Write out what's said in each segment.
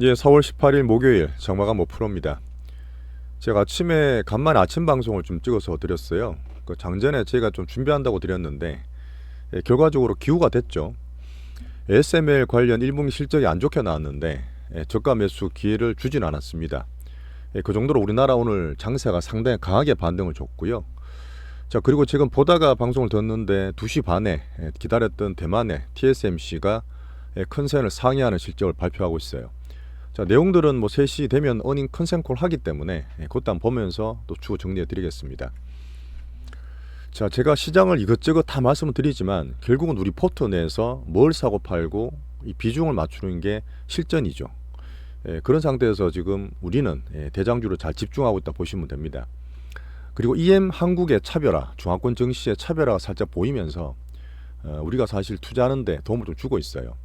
예, 4월 18일 목요일 정마감 5%입니다. 제가 아침에 간만에 아침 방송을 좀 찍어서 드렸어요. 그 장전에 제가 좀 준비한다고 드렸는데 결과적으로 기우가 됐죠. SML 관련 1분기 실적이 안 좋게 나왔는데 저가 매수 기회를 주진 않았습니다. 그 정도로 우리나라 오늘 장세가 상당히 강하게 반등을 줬고요. 자, 그리고 지금 보다가 방송을 듣는데 2시 반에 기다렸던 대만의 TSMC가 큰 선을 상회하는 실적을 발표하고 있어요. 자, 내용들은 뭐 3시 되면 어닝 컨센콜 하기 때문에 그것도 한번 보면서 또 추후 정리해 드리겠습니다. 자, 제가 시장을 이것저것 다 말씀을 드리지만 결국은 우리 포트 내에서 뭘 사고 팔고 이 비중을 맞추는 게 실전이죠. 그런 상태에서 지금 우리는 대장주를 잘 집중하고 있다 보시면 됩니다. 그리고 EM 한국의 차별화, 중화권 증시의 차별화가 살짝 보이면서 우리가 사실 투자하는데 도움을 좀 주고 있어요.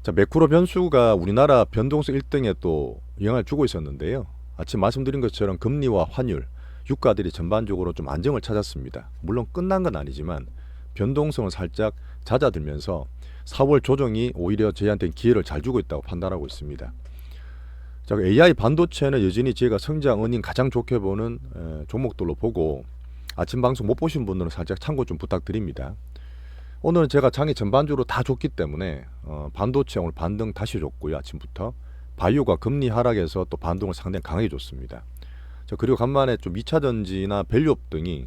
자, 매크로 변수가 우리나라 변동성 1등에 또 영향을 주고 있었는데요. 아침 말씀드린 것처럼 금리와 환율, 유가들이 전반적으로 좀 안정을 찾았습니다. 물론 끝난 건 아니지만 변동성은 살짝 잦아들면서 4월 조정이 오히려 저희한테 기회를 잘 주고 있다고 판단하고 있습니다. 자, AI 반도체는 여전히 제가 성장 은인 가장 좋게 보는 종목들로 보고 아침 방송 못 보신 분들은 살짝 참고 좀 부탁드립니다. 오늘은 제가 장이 전반적으로 다 좋기 때문에 반도체 오늘 반등 다시 줬고요. 아침부터 바이오가 금리 하락에서 또 반등을 상당히 강하게 줬습니다. 자, 그리고 간만에 좀 2차전지나 밸류업 등이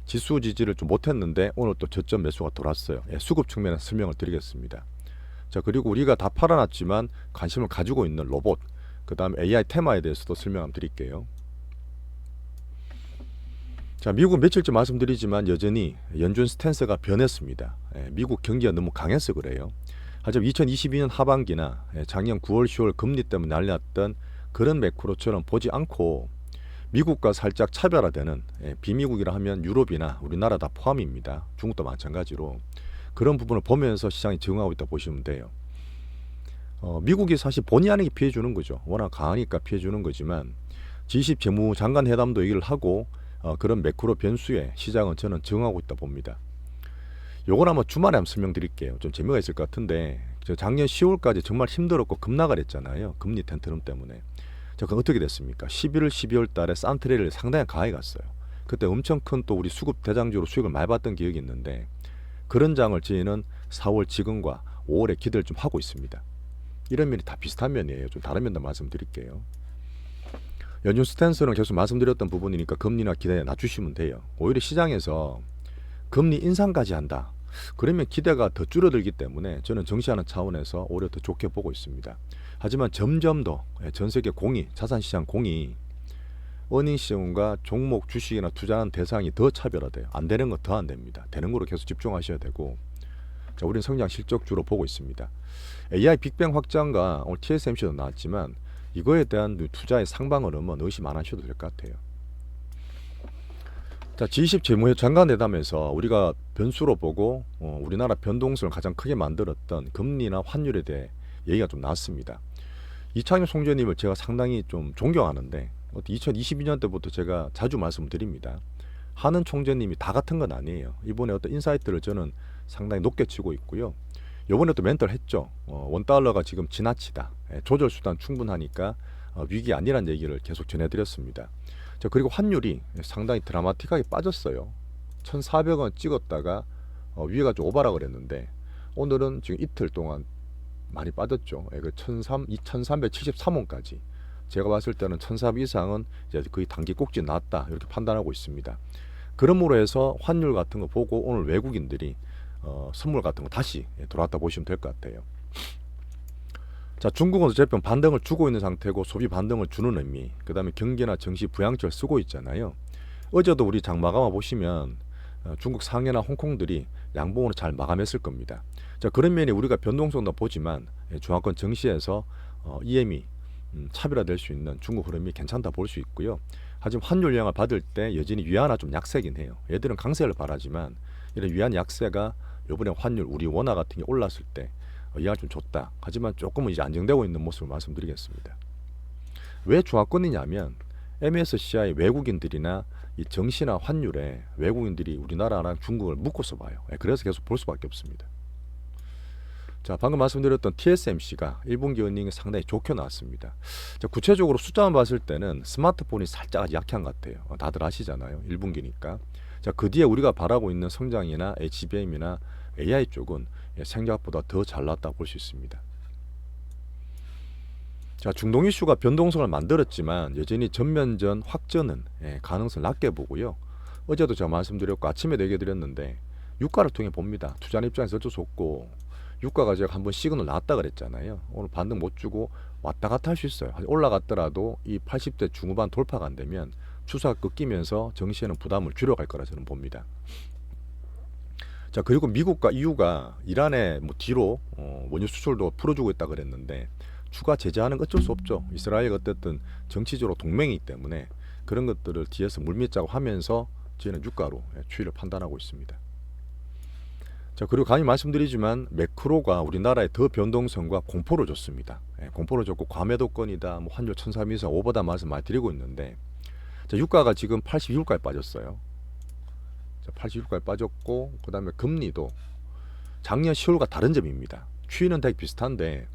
지수 지지를 좀 못했는데 오늘 또 저점 매수가 돌았어요. 수급 측면에서 설명을 드리겠습니다. 자, 그리고 우리가 다 팔아놨지만 관심을 가지고 있는 로봇, 그 다음에 AI 테마에 대해서도 설명 한번 드릴게요. 자, 미국은 며칠째 말씀드리지만 여전히 연준 스탠스가 변했습니다. 미국 경기가 너무 강해서 그래요. 하지만 2022년 하반기나 작년 9월, 10월 금리 때문에 난리났던 그런 매크로처럼 보지 않고 미국과 살짝 차별화되는 비미국이라 하면 유럽이나 우리나라 다 포함입니다. 중국도 마찬가지로 그런 부분을 보면서 시장이 적응하고 있다 보시면 돼요. 미국이 사실 본의 아니게 피해주는 거죠. 워낙 강하니까 피해주는 거지만 G20 재무장관 회담도 얘기를 하고 그런 매크로 변수에 시장은 저는 적응하고 있다 봅니다. 요건 아마 주말에 한번 설명드릴게요. 좀 재미가 있을 것 같은데 저 작년 10월까지 정말 힘들었고 급락을 했잖아요. 금리 텐트럼 때문에. 자, 그럼 어떻게 됐습니까? 11월, 12월 달에 산트레를 상당히 강하게 갔어요. 그때 엄청 큰 또 우리 수급 대장주로 수익을 많이 봤던 기억이 있는데 그런 장을 저희는 4월 지금과 5월에 기대를 좀 하고 있습니다. 이런 면이 다 비슷한 면이에요. 좀 다른 면도 말씀드릴게요. 연준 스탠스는 계속 말씀드렸던 부분이니까 금리나 기대 낮추시면 돼요. 오히려 시장에서 금리 인상까지 한다. 그러면 기대가 더 줄어들기 때문에 저는 정시하는 차원에서 오히려 더 좋게 보고 있습니다. 하지만 점점 더 전 세계 공이, 자산시장 공이 어닝 시험과 종목 주식이나 투자하는 대상이 더 차별화돼요. 안 되는 거 더 안 됩니다. 되는 거로 계속 집중하셔야 되고 자, 우리는 성장 실적주로 보고 있습니다. AI 빅뱅 확장과 오늘 TSMC도 나왔지만 이거에 대한 투자의 상방으로는 의심 안 하셔도 될 것 같아요. 자, G20 재무장관회담에서 우리가 변수로 보고 우리나라 변동성을 가장 크게 만들었던 금리나 환율에 대해 얘기가 좀 나왔습니다. 이창용 총재님을 제가 상당히 좀 존경하는데 2022년 때부터 제가 자주 말씀드립니다. 하는 총재님이 다 같은 건 아니에요. 이번에 어떤 인사이트를 저는 상당히 높게 치고 있고요. 요번에 또 멘트를 했죠. 원달러가 지금 지나치다. 조절 수단 충분하니까 위기 아니란 얘기를 계속 전해드렸습니다. 자, 그리고 환율이 상당히 드라마틱하게 빠졌어요. 1,400원 찍었다가 위에가 좀 오바라 그랬는데 오늘은 지금 이틀 동안 많이 빠졌죠. 그 1,373원까지. 제가 봤을 때는 1,400 이상은 이제 거의 단기 꼭지 났다 이렇게 판단하고 있습니다. 그러므로 해서 환율 같은 거 보고 오늘 외국인들이 선물 같은 거 다시 돌아왔다 보시면 될 것 같아요. 자, 중국은 어쨌든 반등을 주고 있는 상태고 소비 반등을 주는 의미, 그 다음에 경기나 증시 부양철 쓰고 있잖아요. 어제도 우리 장 마감화 보시면 중국 상해나 홍콩들이 양봉으로 잘 마감했을 겁니다. 자, 그런 면이 우리가 변동성도 보지만 중화권 증시에서 EM이 차별화될 수 있는 중국 흐름이 괜찮다 볼 수 있고요. 하지만 환율 영향을 받을 때 여전히 위안화 좀 약세긴 해요. 얘들은 강세를 바라지만 이런 위안 약세가 이번에 환율 우리 원화 같은 게 올랐을 때 영향을 좀 줬다. 하지만 조금은 이제 안정되고 있는 모습을 말씀드리겠습니다. 왜 중화권이냐면 MSCI 외국인들이나 이 정시나 환율에 외국인들이 우리나라랑 중국을 묶어서 봐요. 그래서 계속 볼 수밖에 없습니다. 자, 방금 말씀드렸던 TSMC가 1분기 어닝이 상당히 좋게 나왔습니다. 자, 구체적으로 숫자만 봤을 때는 스마트폰이 살짝 약한 것 같아요. 다들 아시잖아요. 1분기니까. 자, 그 뒤에 우리가 바라고 있는 성장이나 HBM이나 AI 쪽은 생각보다 더 잘 나왔다 볼 수 있습니다. 자, 중동 이슈가 변동성을 만들었지만 여전히 전면전 확전은 가능성을 낮게 보고요. 어제도 제가 말씀드렸고 아침에도 얘기 드렸는데 유가를 통해 봅니다. 투자하는 입장에서 어쩔 수 없고 유가가 제가 한번 시그널 나왔다 그랬잖아요. 오늘 반등 못 주고 왔다 갔다 할 수 있어요. 올라갔더라도 이 80대 중후반 돌파가 안 되면 추세가 꺾이면서 정시에는 부담을 줄여갈 거라 저는 봅니다. 자, 그리고 미국과 EU가 이란에 뭐 뒤로 원유 수출도 풀어주고 있다 그랬는데 추가 제재하는 건 어쩔 수 없죠. 이스라엘이 어쨌든 정치적으로 동맹이기 때문에 그런 것들을 뒤에서 물밑작업 하면서 저희는 유가로 추이를 판단하고 있습니다. 자, 그리고 감히 말씀드리지만 매크로가 우리나라의 더 변동성과 공포를 줬습니다. 공포를 줬고 과매도권이다, 뭐 환율 1,400 이상 오버다 말씀 많이 드리고 있는데 자, 유가가 지금 82불까지 빠졌어요. 자, 82불까지 빠졌고 그 다음에 금리도 작년 10월과 다른 점입니다. 추이는 되게 비슷한데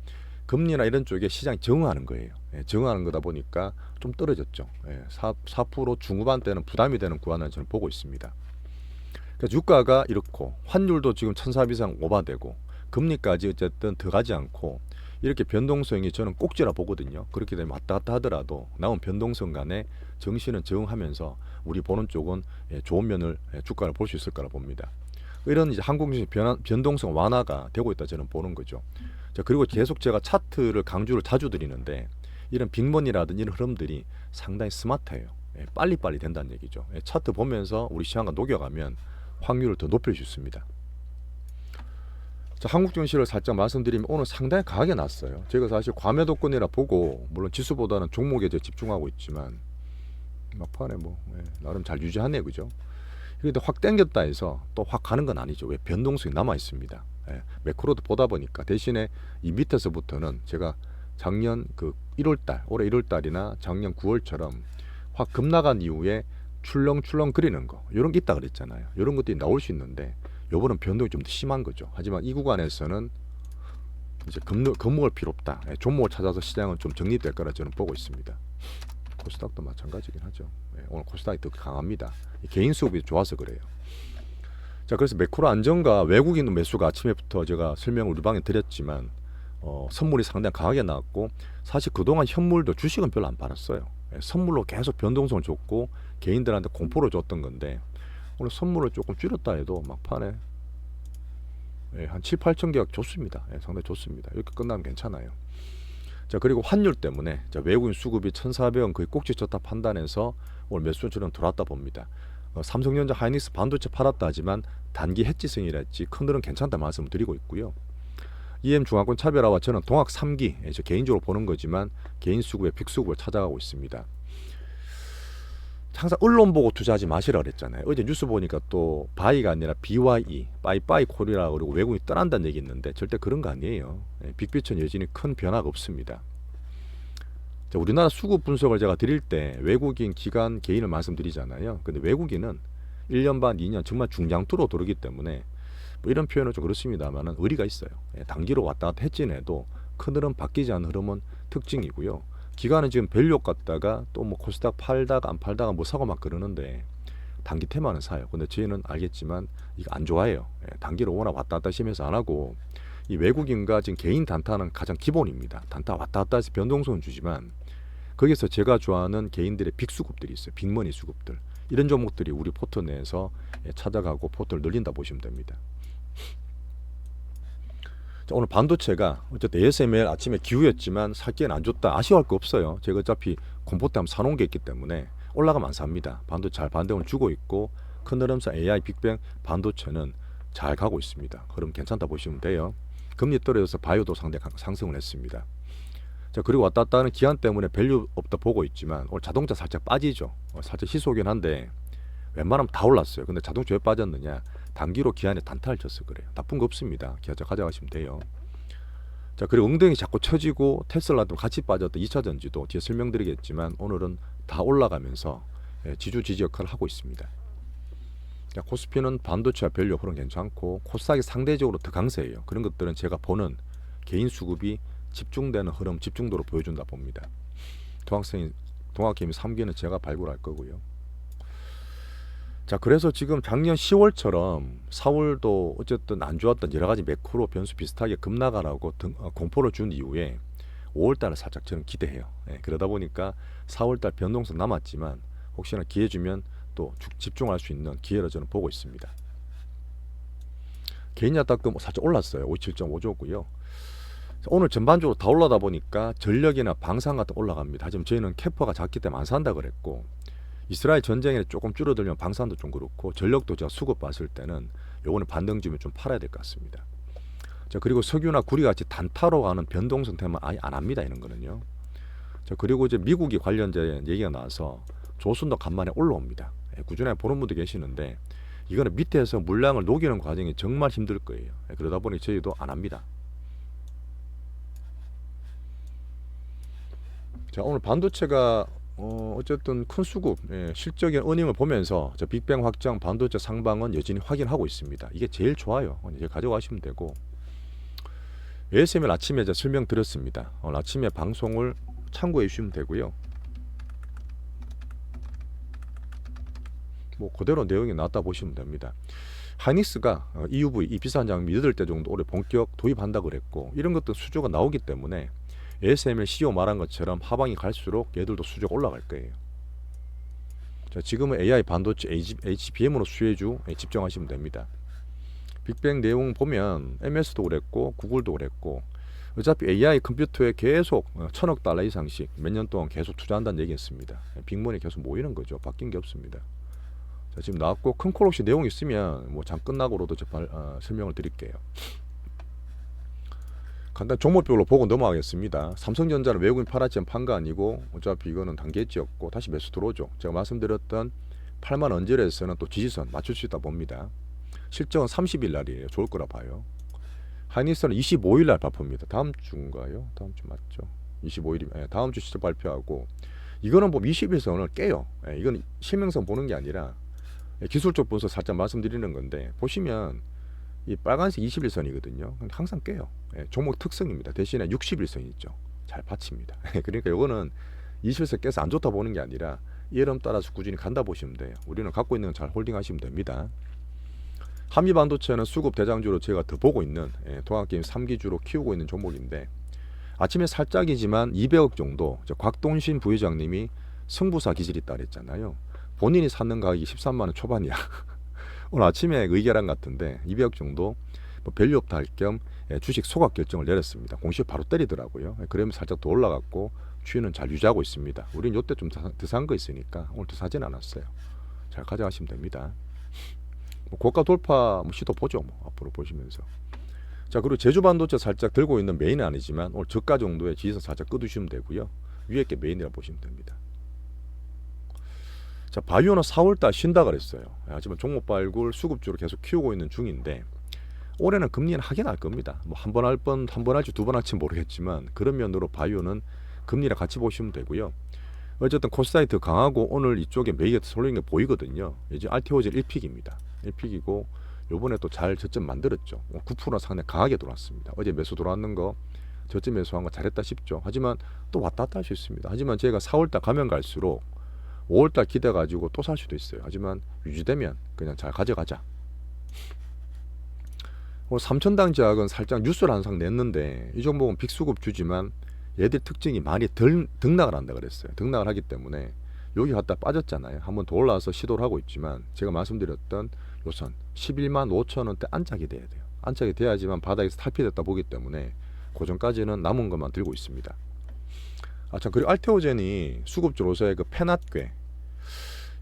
금리나 이런 쪽에 시장이 정응하는 거예요. 정응하는 거다 보니까 좀 떨어졌죠. 4% 중후반대는 부담이 되는 구간을 저는 보고 있습니다. 그래서 유가가 이렇고 환율도 지금 1,400 이상 오버되고 금리까지 어쨌든 더 가지 않고 이렇게 변동성이 저는 꼭지라 보거든요. 그렇게 되면 왔다 갔다 하더라도 나온 변동성 간에 정시는 적응하면서 우리 보는 쪽은 좋은 면을 주가를 볼 수 있을 거라 봅니다. 이런 이제 한국 증시 변동성 완화가 되고 있다 저는 보는 거죠. 자, 그리고 계속 제가 차트를 강조를 자주 드리는데 이런 빅머니라든지 이런 흐름들이 상당히 스마트해요. 빨리빨리 된다는 얘기죠. 차트 보면서 우리 시장과 녹여가면 확률을 더 높일 수 있습니다. 자, 한국 증시를 살짝 말씀드리면 오늘 상당히 강하게 났어요. 제가 사실 과매도권이라 보고 물론 지수보다는 종목에 집중하고 있지만 막판에 나름 잘 유지하네, 그죠? 그런데 확 땡겼다 해서 또 확 가는 건 아니죠. 왜 변동성이 남아 있습니다. 매크로도 보다 보니까 대신에 이 밑에서부터는 제가 작년 그 1월달, 올해 1월달이나 작년 9월처럼 확 급나간 이후에 출렁출렁 그리는 거 이런 게 있다 그랬잖아요. 이런 것들이 나올 수 있는데 요번은 변동이 좀 더 심한 거죠. 하지만 이 구간에서는 이제 겁먹을 필요 없다. 종목을 찾아서 시장은 좀 정리될 거라 저는 보고 있습니다. 코스닥도 마찬가지긴 하죠. 오늘 코스닥이 더 강합니다. 개인 수급이 좋아서 그래요. 자, 그래서 매크로 안정과 외국인 매수가 아침에부터 제가 설명을 우리 방에 드렸지만 선물이 상당히 강하게 나왔고 사실 그동안 현물도 주식은 별로 안 팔았어요. 선물로 계속 변동성을 줬고 개인들한테 공포를 줬던 건데 오늘 선물을 조금 줄였다 해도 막판에 한 7, 8천 개가 좋습니다. 상당히 좋습니다. 이렇게 끝나면 괜찮아요. 자, 그리고 환율 때문에 자, 외국인 수급이 1,400원 거의 꼭지 쳤다 판단해서 오늘 매수처럼 들어왔다 봅니다. 삼성전자 하이닉스 반도체 팔았다 하지만 단기 해지성이라 했지 큰들은 괜찮다 말씀을 드리고 있고요. EM 중화권 차별화와 저는 동학 3기 저 개인적으로 보는 거지만 개인 수급의 빅수급을 찾아가고 있습니다. 항상 언론 보고 투자하지 마시라 그랬잖아요. 어제 뉴스 보니까 또 바이가 아니라 BYE, 빠이빠이 코리라 그러고 외국인이 떠난다는 얘기 있는데 절대 그런 거 아니에요. 빅비처는 여전히 큰 변화가 없습니다. 자, 우리나라 수급 분석을 제가 드릴 때 외국인, 기관, 개인을 말씀드리잖아요. 근데 외국인은 1년 반, 2년 정말 중장투로 들어오기 때문에 뭐 이런 표현은 좀 그렇습니다만 의리가 있어요. 단기로 왔다 갔다 했진해도 큰 흐름 바뀌지 않는 흐름은 특징이고요. 기관은 지금 밸류 갔다가 또 뭐 코스닥 팔다가 안 팔다가 뭐 사고 막 그러는데 단기 테마는 사요. 근데 저희는 알겠지만 이거 안 좋아해요. 단기로 워낙 왔다 갔다 심해서 안 하고 이 외국인과 지금 개인 단타는 가장 기본입니다. 단타 왔다 갔다 해서 변동성은 주지만 거기서 제가 좋아하는 개인들의 빅수급들이 있어요. 빅머니 수급들. 이런 종목들이 우리 포트 내에서 찾아가고 포트를 늘린다 보시면 됩니다. 자, 오늘 반도체가 어쨌든 ASML 아침에 기후였지만 살기엔 안 좋다. 아쉬워할 거 없어요. 제가 어차피 콤포트 한번 사놓은 게 있기 때문에 올라가면 안 삽니다. 반도체 잘 반등을 주고 있고 큰 흐름상 AI 빅뱅 반도체는 잘 가고 있습니다. 그럼 괜찮다 보시면 돼요. 금리 떨어져서 바이오도 상당히 상승을 했습니다. 자, 그리고 왔다 갔다 하는 기한 때문에 밸류 없다 보고 있지만 오늘 자동차 살짝 빠지죠. 살짝 희소긴 한데 웬만하면 다 올랐어요. 근데 자동차 왜 빠졌느냐? 단기로 기한에 단타를 쳤어 그래요. 나쁜 거 없습니다. 기아차 가져가시면 돼요. 자, 그리고 엉덩이 자꾸 쳐지고 테슬라도 같이 빠졌던 2차 전지도 뒤에 설명드리겠지만 오늘은 다 올라가면서 지주 역할을 하고 있습니다. 자, 코스피는 반도체와 밸류 흐름 괜찮고 코스닥이 상대적으로 더 강세예요. 그런 것들은 제가 보는 개인 수급이 집중되는 흐름, 집중도로 보여준다 봅니다. 동학개미 3기는 제가 발굴할 거고요. 자, 그래서 지금 작년 10월처럼 4월도 어쨌든 안 좋았던 여러 가지 매크로 변수 비슷하게 급락하라고 공포를 준 이후에 5월달을 살짝 저는 기대해요. 그러다 보니까 4월달 변동성 남았지만 혹시나 기회 주면 또 집중할 수 있는 기회로 저는 보고 있습니다. 개인 야탁금 살짝 올랐어요. 57.5조고요. 오늘 전반적으로 다 올라다 보니까 전력이나 방산 같은 올라갑니다. 하지만 저희는 캐퍼가 작기 때문에 안 산다 그랬고, 이스라엘 전쟁에 조금 줄어들면 방산도 좀 그렇고 전력도 제가 수급 봤을 때는 요번에 반등주면 좀 팔아야 될 것 같습니다. 자, 그리고 석유나 구리 같이 단타로 가는 변동성 테마 아예 안 합니다. 이런 거는요. 자, 그리고 이제 미국이 관련된 얘기가 나와서 조선도 간만에 올라옵니다. 꾸준히 보는 분도 계시는데 이거는 밑에서 물량을 녹이는 과정이 정말 힘들 거예요. 그러다 보니 저희도 안 합니다. 자, 오늘 반도체가 어쨌든 큰 수급, 실적인 어닝을 보면서 저 빅뱅 확장 반도체 상방은 여전히 확인하고 있습니다. 이게 제일 좋아요. 이제 가져가시면 되고, ASML 아침에 제가 설명드렸습니다. 오늘 아침에 방송을 참고해 주시면 되고요. 뭐 그대로 내용이 나왔다 보시면 됩니다. 하이닉스가 EUV 이 비싼 장비 8대 정도 올해 본격 도입한다 그랬고, 이런 것도 수주가 나오기 때문에 ASML CEO 말한 것처럼 하방이 갈수록 얘들도 수주가 올라갈 거예요. 자, 지금은 AI 반도체 HBM으로 수혜주 집중하시면 됩니다. 빅뱅 내용 보면 MS도 그랬고 구글도 그랬고, 어차피 AI 컴퓨터에 계속 $1,000억 이상씩 몇 년 동안 계속 투자한다는 얘기였습니다. 빅몬이 계속 모이는 거죠. 바뀐 게 없습니다. 자, 지금 나왔고, 큰 콜 혹시 내용 있으면 뭐 장 끝나고로도 설명을 드릴게요. 간단 종목별로 보고 넘어가겠습니다. 삼성전자는 외국인 팔았지만 판 거 아니고 어차피 이거는 단계치였고 다시 매수 들어오죠. 제가 말씀드렸던 8만 언저리에서는 또 지지선 맞출 수 있다 봅니다. 실적은 30일 날이에요. 좋을 거라 봐요. 하이닉스는 25일 날 발표입니다. 다음 주인가요? 다음 주 맞죠? 25일이면 다음 주 실적 발표하고, 이거는 뭐 20일선을 깨요. 이건 실명선 보는 게 아니라 기술적 분석 살짝 말씀드리는 건데, 보시면 이 빨간색 21선이거든요. 항상 깨요. 종목 특성입니다. 대신에 61선 있죠. 잘 받칩니다. 그러니까 이거는 21선 깨서 안 좋다 보는 게 아니라 이 흐름 따라서 꾸준히 간다 보시면 돼요. 우리는 갖고 있는 건 잘 홀딩하시면 됩니다. 한미반도체는 수급 대장주로 제가 더 보고 있는 동학개미 3기주로 키우고 있는 종목인데, 아침에 살짝이지만 200억 정도 곽동신 부회장님이 승부사 기질이 있다 그랬잖아요. 본인이 샀는 가격이 13만 원 초반이야. 오늘 아침에 의결안 같은데 200억 정도 뭐 밸류 없다 할 겸 주식 소각 결정을 내렸습니다. 공시 바로 때리더라고요. 그러면 살짝 더 올라갔고 추이는 잘 유지하고 있습니다. 우린 요때 좀 더 산 거 있으니까 오늘 더 사진 않았어요. 잘 가져가시면 됩니다. 뭐 고가 돌파 시도 보죠. 뭐 앞으로 보시면서. 자, 그리고 제주 반도체 살짝 들고 있는 메인은 아니지만 오늘 저가 정도의 지지선 살짝 끄두시면 되고요. 위에 게 메인이라 보시면 됩니다. 자, 바이오는 4월달 쉰다 그랬어요. 하지만 종목 발굴 수급주로 계속 키우고 있는 중인데, 올해는 금리는 하긴 할 겁니다. 뭐 한 번 할지 두 번 할지 모르겠지만 그런 면으로 바이오는 금리랑 같이 보시면 되고요. 어쨌든 코스닥이 강하고 오늘 이쪽에 매기가 쏠리는 게 보이거든요. 이제 RTOJ 1픽입니다. 1픽이고 요번에 또 잘 저점 만들었죠. 9% 상당히 강하게 들어왔습니다. 어제 매수 들어왔는 거 저점 매수한 거 잘했다 싶죠. 하지만 또 왔다 갔다 할 수 있습니다. 하지만 제가 4월달 가면 갈수록 5월달 기대 가지고 또 살 수도 있어요. 하지만 유지되면 그냥 잘 가져가자. 오늘 3천당 제약은 살짝 뉴스를 항상 냈는데, 이 종목은 빅수급 주지만 얘들 특징이 많이 등락을 한다 그랬어요. 등락을 하기 때문에 여기 갔다 빠졌잖아요. 한번 더 올라와서 시도를 하고 있지만 제가 말씀드렸던 요선 11만 5천 원대 안착이 돼야 돼요. 안착이 돼야지만 바닥에서 탈피됐다 보기 때문에 그 전까지는 남은 것만 들고 있습니다. 참, 그리고 알테오젠이 수급주로서의 그 페낫괴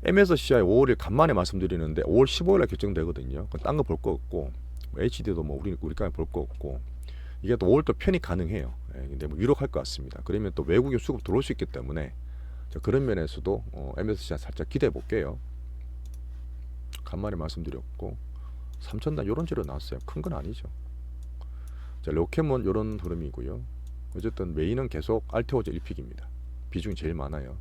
MSCI 5월에 간만에 말씀드리는데 5월 15일에 결정되거든요. 딴 거 볼 거 없고, HD도 뭐 우리까지 볼 거 없고, 이게 또 5월 또 편입 가능해요. 근데 뭐 유력할 것 같습니다. 그러면 또 외국인 수급 들어올 수 있기 때문에 그런 면에서도 MSCI 살짝 기대해 볼게요. 간만에 말씀드렸고, 3천단 요런 재료 나왔어요. 큰 건 아니죠. 자, 로켓몬 요런 흐름이고요. 어쨌든 메인은 계속 알테오제 1픽입니다. 비중이 제일 많아요.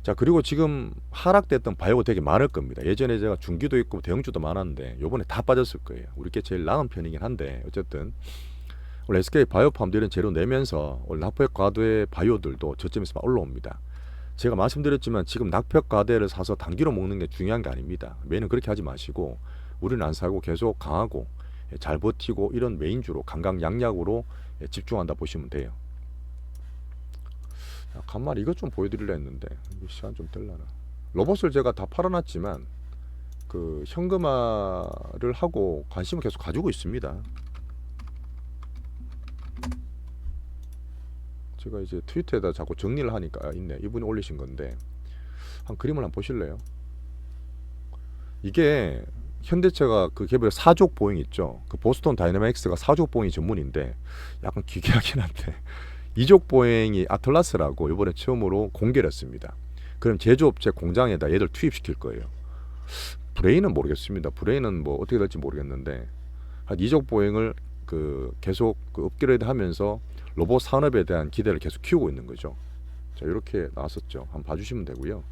자, 그리고 지금 하락됐던 바이오가 되게 많을 겁니다. 예전에 제가 중기도 있고 대형주도 많았는데 요번에 다 빠졌을 거예요. 우리께 제일 나은 편이긴 한데, 어쨌든 원래 SK 바이오팜도 이런 재료 내면서 원래 낙폭 과대 바이오들도 저점에서 막 올라옵니다. 제가 말씀드렸지만 지금 낙폭 과대를 사서 단기로 먹는 게 중요한 게 아닙니다. 매는 그렇게 하지 마시고 우리는 안 사고 계속 강하고 잘 버티고 이런 메인주로 강강약약으로 집중한다 보시면 돼요. 간만에 이것 좀 보여드리려 했는데 시간 좀 들라나. 로봇을 제가 다 팔아놨지만 그 현금화를 하고 관심을 계속 가지고 있습니다. 제가 이제 트위터에다 자꾸 정리를 하니까 있네. 이분이 올리신 건데 한 그림을 한번 보실래요? 이게 현대차가 그 개별 사족 보잉 있죠. 그 보스턴 다이내믹스가 사족 보잉 전문인데 약간 기괴하긴 한데 이족 보잉이 아틀라스라고 이번에 처음으로 공개를 했습니다. 그럼 제조업체 공장에다 얘들 투입시킬 거예요. 브레인은 모르겠습니다. 브레인은 뭐 어떻게 될지 모르겠는데 한 이족 보잉을 그 계속 그 업그레이드 하면서 로봇 산업에 대한 기대를 계속 키우고 있는 거죠. 자, 이렇게 나왔었죠. 한번 봐주시면 되고요.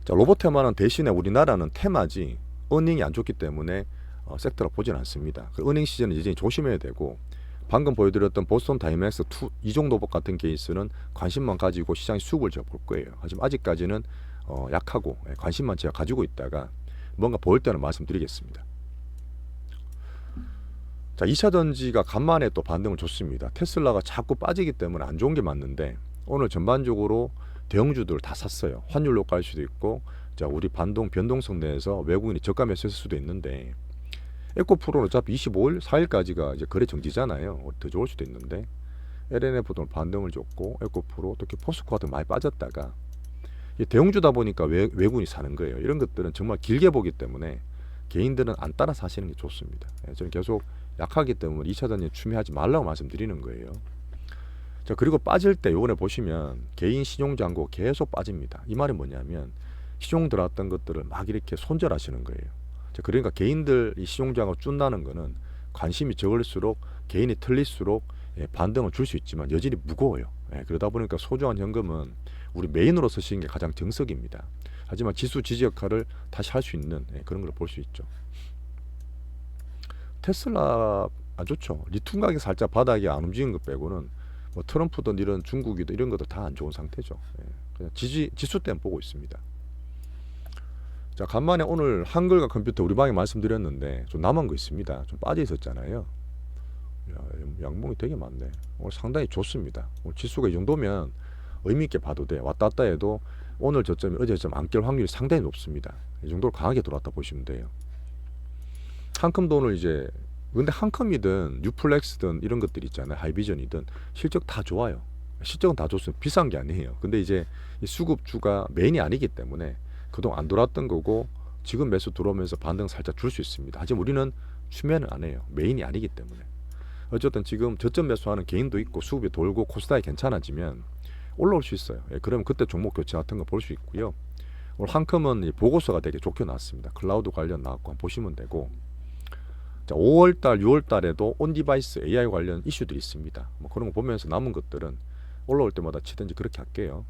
자, 로봇 테마는 대신에 우리나라는 테마지 어닝이 안 좋기 때문에 섹터로 보진 않습니다. 그 어닝 시즌은 이제 조심해야 되고 방금 보여드렸던 보스턴 다이맥스 2이종 로봇 같은 케이스는 관심만 가지고 시장의 수급을 제가 볼 거예요. 하지만 아직까지는 약하고 관심만 제가 가지고 있다가 뭔가 보일 때는 말씀드리겠습니다. 자, 2차 전지가 간만에 또 반등을 줬습니다. 테슬라가 자꾸 빠지기 때문에 안 좋은 게 맞는데 오늘 전반적으로 대형주들 다 샀어요. 환율로 깔 수도 있고 자, 우리 반동 변동성 내에서 외국인이 저가 매수했을 수도 있는데 에코프로는 어차피 25일 4일까지가 이제 거래 정지잖아요. 더 좋을 수도 있는데 LNF도 반등을 줬고 에코프로 특히 포스코 같은 거 많이 빠졌다가 대형주다 보니까 외국인이 사는 거예요. 이런 것들은 정말 길게 보기 때문에 개인들은 안 따라 사시는 게 좋습니다. 저는 계속 약하기 때문에 2차 전지 추매하지 말라고 말씀드리는 거예요. 자, 그리고 빠질 때 요번에 보시면 개인 신용잔고 계속 빠집니다. 이 말은 뭐냐면 신용 들어왔던 것들을 막 이렇게 손절하시는 거예요. 자, 그러니까 개인들 이 신용잔고 준다는 거는 관심이 적을수록 개인이 틀릴수록 반등을 줄 수 있지만 여전히 무거워요. 그러다 보니까 소중한 현금은 우리 메인으로 쓰시는 게 가장 정석입니다. 하지만 지수 지지 역할을 다시 할 수 있는 그런 걸 볼 수 있죠. 테슬라 안 좋죠. 리튬 가격 살짝 바닥이 안 움직인 것 빼고는 뭐 트럼프든 이런 중국이든 이런 것도 다 안 좋은 상태죠. 그냥 지수 때문에 보고 있습니다. 자, 간만에 오늘 한글과 컴퓨터 우리 방에 말씀드렸는데 좀 남은 거 있습니다. 좀 빠져 있었잖아요. 양봉이 되게 많네. 오늘 상당히 좋습니다. 오늘 지수가 이 정도면 의미 있게 봐도 돼. 왔다 갔다 해도 오늘 저점이 어제 저점 안 깰 확률이 상당히 높습니다. 이 정도로 강하게 들어왔다 보시면 돼요. 한컴도 오늘 이제 근데 한컴이든 뉴플렉스든 이런 것들 있잖아요. 하이비전이든 실적 다 좋아요. 실적은 다 좋습니다. 비싼 게 아니에요. 근데 이제 이 수급주가 메인이 아니기 때문에 그동안 안 돌았던 거고 지금 매수 들어오면서 반등 살짝 줄 수 있습니다. 하지만 우리는 추매는 안 해요. 메인이 아니기 때문에. 어쨌든 지금 저점 매수하는 개인도 있고 수급이 돌고 코스닥이 괜찮아지면 올라올 수 있어요. 그러면 그때 종목 교체 같은 거 볼 수 있고요. 오늘 한컴은 보고서가 되게 좋게 나왔습니다. 클라우드 관련 나왔고 보시면 되고 자, 5월달, 6월달에도 온디바이스 AI 관련 이슈들이 있습니다. 뭐 그런 거 보면서 남은 것들은 올라올 때마다 치든지 그렇게 할게요.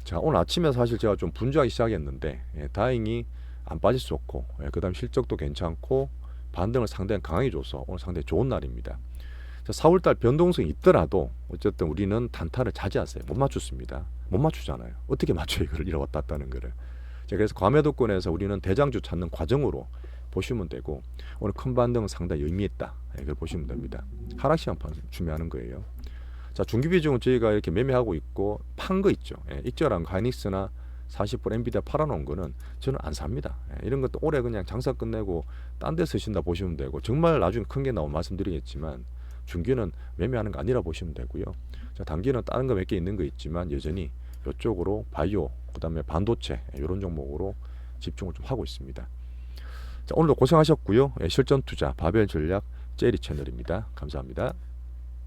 자, 오늘 아침에 사실 제가 좀 분주하기 시작했는데 다행히 안 빠질 수 없고 그 다음 실적도 괜찮고 반등을 상당히 강하게 줘서 오늘 상당히 좋은 날입니다. 자, 4월달 변동성이 있더라도 어쨌든 우리는 단타를 자제하세요. 못 맞췄습니다. 못 맞추잖아요. 어떻게 맞춰요 이걸 이래 왔다 갔다는 거를. 자, 그래서 과매도권에서 우리는 대장주 찾는 과정으로 보시면 되고 오늘 큰 반등은 상당히 의미 있다. 이걸 보시면 됩니다. 하락 시간판 준비하는 거예요. 자, 중기 비중은 저희가 이렇게 매매하고 있고 판 거 있죠. 익절한 거 하이닉스나 40% 엔비디아 팔아놓은 거는 저는 안 삽니다. 이런 것도 올해 그냥 장사 끝내고 딴 데 쓰신다 보시면 되고 정말 나중에 큰 게 나오면 말씀드리겠지만 중기는 매매하는 거 아니라 보시면 되고요. 자, 단기는 다른 거 몇 개 있는 거 있지만 여전히 이쪽으로 바이오 그다음에 반도체 이런 종목으로 집중을 좀 하고 있습니다. 자, 오늘도 고생하셨고요. 실전 투자 바벨 전략 제리 채널입니다. 감사합니다.